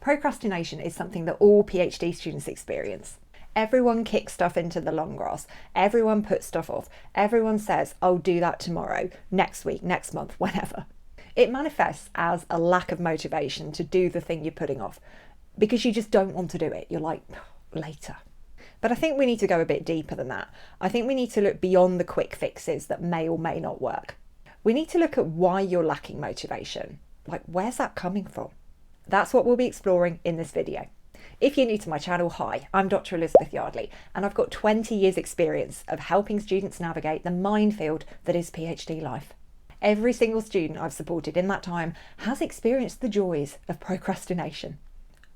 Procrastination is something that all PhD students experience. Everyone kicks stuff into the long grass. Everyone puts stuff off. Everyone says, I'll do that tomorrow, next week, next month, whenever. It manifests as a lack of motivation to do the thing you're putting off because you just don't want to do it. You're like, later. But I think we need to go a bit deeper than that. I think we need to look beyond the quick fixes that may or may not work. We need to look at why you're lacking motivation. Like, where's that coming from? That's what we'll be exploring in this video. If you're new to my channel, hi, I'm Dr. Elizabeth Yardley, and I've got 20 years experience of helping students navigate the minefield that is PhD life. Every single student I've supported in that time has experienced the joys of procrastination.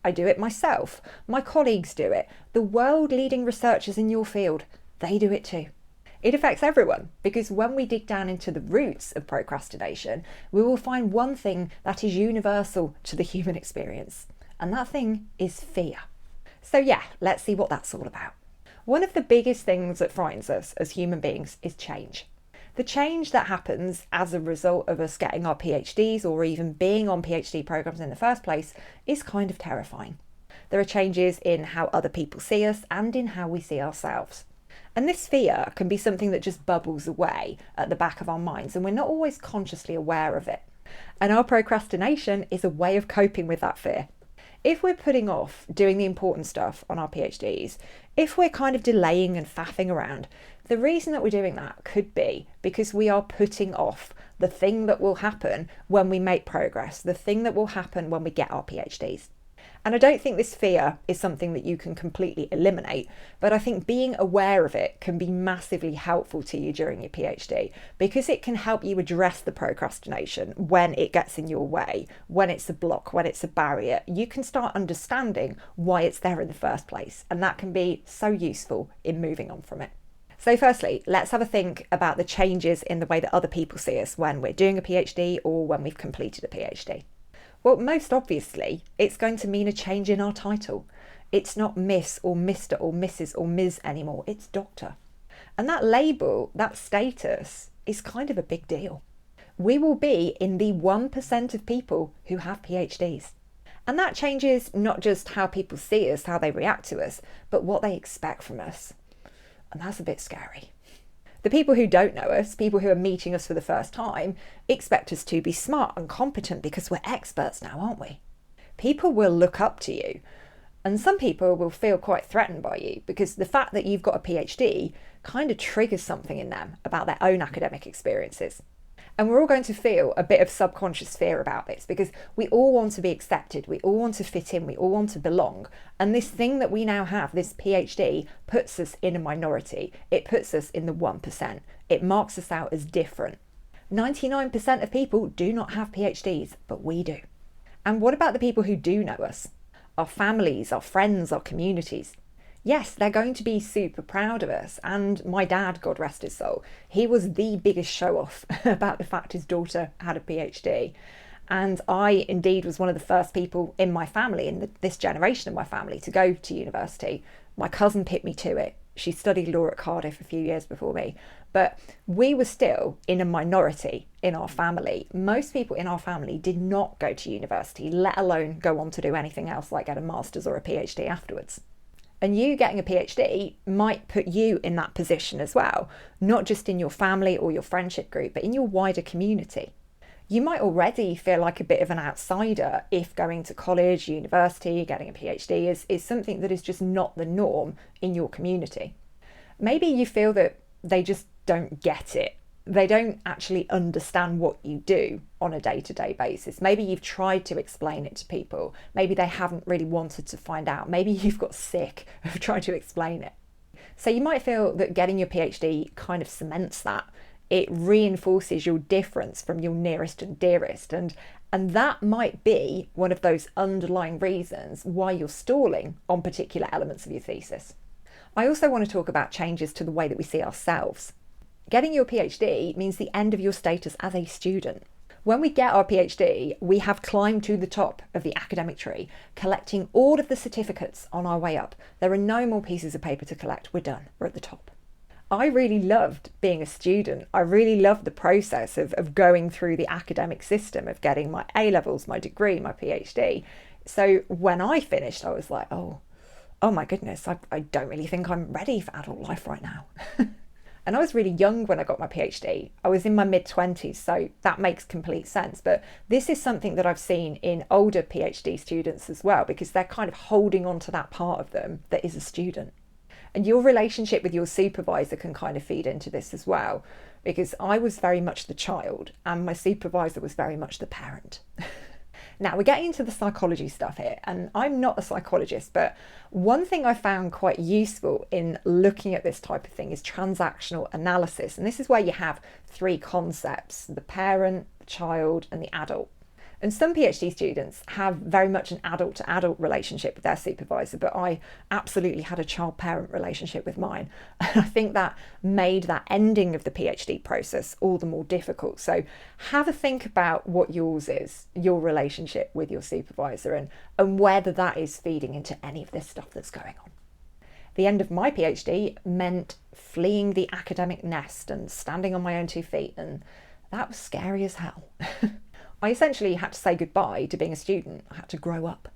I do it myself, my colleagues do it, the world-leading researchers in your field, they do it too. It affects everyone because when we dig down into the roots of procrastination, we will find one thing that is universal to the human experience, and that thing is fear. So yeah, let's see what that's all about. One of the biggest things that frightens us as human beings is change. The change that happens as a result of us getting our PhDs or even being on PhD programs in the first place is kind of terrifying. There are changes in how other people see us and in how we see ourselves. And this fear can be something that just bubbles away at the back of our minds and we're not always consciously aware of it. And our procrastination is a way of coping with that fear. If we're putting off doing the important stuff on our PhDs, if we're kind of delaying and faffing around, the reason that we're doing that could be because we are putting off the thing that will happen when we make progress, the thing that will happen when we get our PhDs. And I don't think this fear is something that you can completely eliminate, but I think being aware of it can be massively helpful to you during your PhD because it can help you address the procrastination when it gets in your way, when it's a block, when it's a barrier. You can start understanding why it's there in the first place, and that can be so useful in moving on from it. So firstly, let's have a think about the changes in the way that other people see us when we're doing a PhD or when we've completed a PhD. Well, most obviously, it's going to mean a change in our title. It's not Miss or Mr. or Mrs. or Ms. anymore, it's Doctor. And that label, that status, is kind of a big deal. We will be in the 1% of people who have PhDs. And that changes not just how people see us, how they react to us, but what they expect from us. And that's a bit scary. The people who don't know us, people who are meeting us for the first time, expect us to be smart and competent because we're experts now, aren't we? People will look up to you, and some people will feel quite threatened by you because the fact that you've got a PhD kind of triggers something in them about their own academic experiences. And we're all going to feel a bit of subconscious fear about this because we all want to be accepted, we all want to fit in, we all want to belong. And this thing that we now have, this PhD, puts us in a minority. It puts us in the 1%. It marks us out as different. 99% of people do not have PhDs, but we do. And what about the people who do know us? Our families, our friends, our communities. Yes, they're going to be super proud of us. And my dad, God rest his soul, he was the biggest show-off about the fact his daughter had a PhD. And I indeed was one of the first people in my family, in this generation of my family, to go to university. My cousin picked me to it. She studied law at Cardiff a few years before me. But we were still in a minority in our family. Most people in our family did not go to university, let alone go on to do anything else like get a master's or a PhD afterwards. And you getting a PhD might put you in that position as well, not just in your family or your friendship group, but in your wider community. You might already feel like a bit of an outsider if going to college, university, getting a PhD is something that is just not the norm in your community. Maybe you feel that they just don't get it. They don't actually understand what you do on a day-to-day basis. Maybe you've tried to explain it to people. Maybe they haven't really wanted to find out. Maybe you've got sick of trying to explain it. So you might feel that getting your PhD kind of cements that. It reinforces your difference from your nearest and dearest. And that might be one of those underlying reasons why you're stalling on particular elements of your thesis. I also want to talk about changes to the way that we see ourselves. Getting your PhD means the end of your status as a student. When we get our PhD, we have climbed to the top of the academic tree, collecting all of the certificates on our way up. There are no more pieces of paper to collect. We're done. We're at the top. I really loved being a student. I really loved the process of going through the academic system, of getting my A-levels, my degree, my PhD. So when I finished, I was like, oh my goodness, I don't really think I'm ready for adult life right now. And I was really young when I got my PhD. I was in my mid-20s, so that makes complete sense. But this is something that I've seen in older PhD students as well, because they're kind of holding on to that part of them that is a student. And your relationship with your supervisor can kind of feed into this as well, because I was very much the child and my supervisor was very much the parent. Now, we're getting into the psychology stuff here, and I'm not a psychologist, but one thing I found quite useful in looking at this type of thing is transactional analysis. And this is where you have three concepts: the parent, the child, and the adult. And some PhD students have very much an adult to adult relationship with their supervisor, but I absolutely had a child parent relationship with mine. And I think that made that ending of the PhD process all the more difficult. So have a think about what yours is, your relationship with your supervisor, and whether that is feeding into any of this stuff that's going on. The end of my PhD meant fleeing the academic nest and standing on my own 2 feet, and that was scary as hell. I essentially had to say goodbye to being a student. I had to grow up.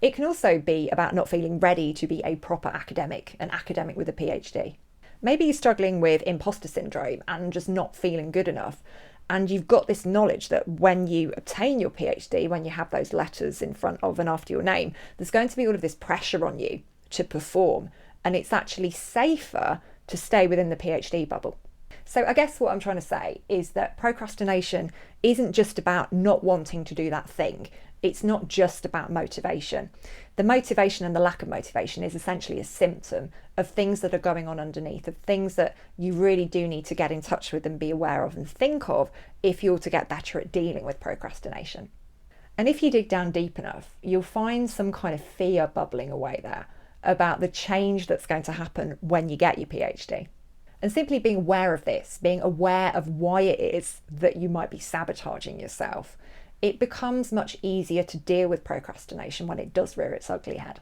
It can also be about not feeling ready to be a proper academic, an academic with a PhD. Maybe you're struggling with imposter syndrome and just not feeling good enough. And you've got this knowledge that when you obtain your PhD, when you have those letters in front of and after your name, there's going to be all of this pressure on you to perform. And it's actually safer to stay within the PhD bubble. So I guess what I'm trying to say is that procrastination isn't just about not wanting to do that thing. It's not just about motivation. The motivation and the lack of motivation is essentially a symptom of things that are going on underneath, of things that you really do need to get in touch with and be aware of and think of if you're to get better at dealing with procrastination. And if you dig down deep enough, you'll find some kind of fear bubbling away there about the change that's going to happen when you get your PhD. And simply being aware of this, being aware of why it is that you might be sabotaging yourself, it becomes much easier to deal with procrastination when it does rear its ugly head.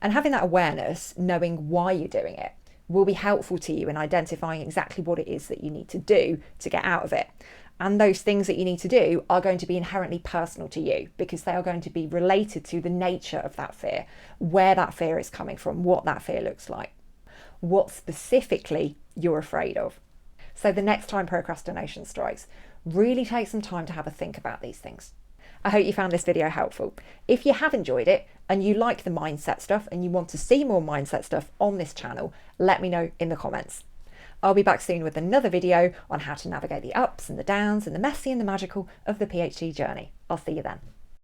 And having that awareness, knowing why you're doing it, will be helpful to you in identifying exactly what it is that you need to do to get out of it. And those things that you need to do are going to be inherently personal to you, because they are going to be related to the nature of that fear, where that fear is coming from, what that fear looks like, what specifically you're afraid of. So the next time procrastination strikes, really take some time to have a think about these things. I hope you found this video helpful. If you have enjoyed it and you like the mindset stuff and you want to see more mindset stuff on this channel, let me know in the comments. I'll be back soon with another video on how to navigate the ups and the downs and the messy and the magical of the PhD journey. I'll see you then.